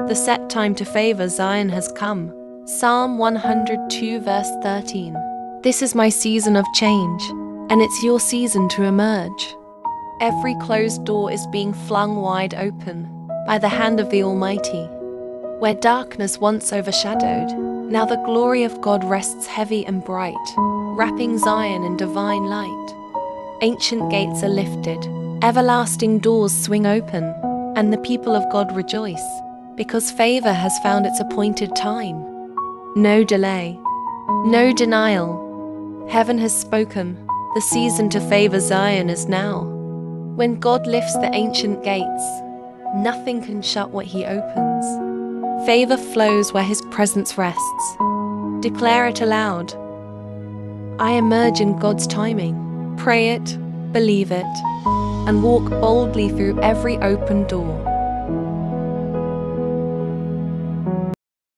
The set time to favor Zion has come. Psalm 102 verse 13. This is my season of change, and it's your season to emerge. Every closed door is being flung wide open by the hand of the Almighty. Where darkness once overshadowed, now the glory of God rests heavy and bright, wrapping Zion in divine light. Ancient gates are lifted, everlasting doors swing open, and the people of God rejoice, because favor has found its appointed time. No delay, no denial. Heaven has spoken. The season to favor Zion is now. When God lifts the ancient gates, nothing can shut what He opens. Favor flows where His presence rests. Declare it aloud. I emerge in God's timing. Pray it, believe it, and walk boldly through every open door.